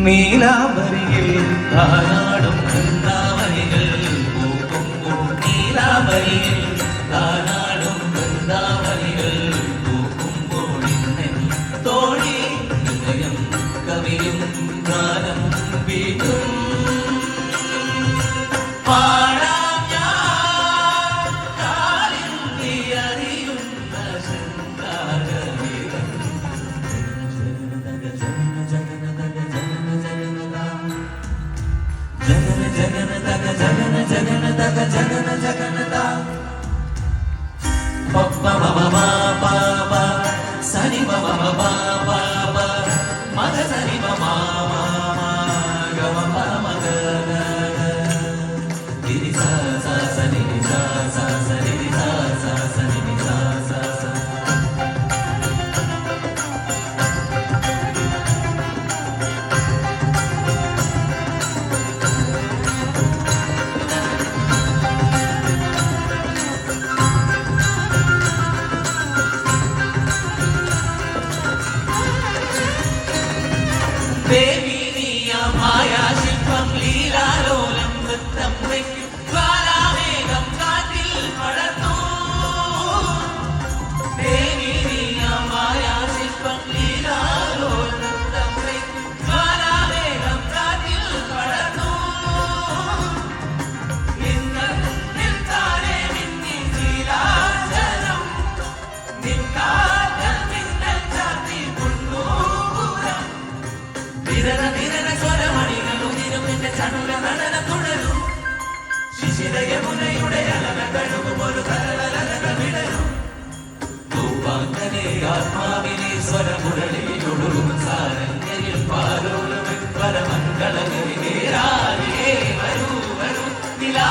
നീലാംബരിയിൽ താനാടും വൃന്ദാവനികൾ പൂക്കുമ്പോൾ നീലാംബരിയിൽ താനാടും വൃന്ദാവനികൾ പൂക്കുമ്പോൾ ഇന്നൻ തോഴി ഹൃദയം കവിയും ഗാനം വീട്ടും Sani ba ba ba ba ba, mada sani ba ma ma ma, ga ma ma ma ga ga ga. Didi sa sa sa didi sa sa sa didi sa sa sa didi sa sa sa. Baby, niya maya shilpam leelalolam nrittam vekkkum jwalamegam kaatil padathu. Baby, niya maya shilpam leelalolam nrittam vekkkum jwalamegam kaatil padathu. Ninnal nilthane minni neelachalam nikkaatal minnal chaati kunnupuram. Nirana nirana സ്വരമണികൾ ഉതിരും നിന്റെ ചടുല നടന തുടരും ശിശിരയമുനയുടെ അലന കഴുകും ഒരു കരളലക വിടരും തൂവാങ്കനെ ആത്മാവിനെ സ്വരമുരളിയിലൊടുകും സാരംഗയിൽ പാലോലും പരമംഗളങ്ങളിൽ നേരാകെ വരൂ വരൂ നിലാ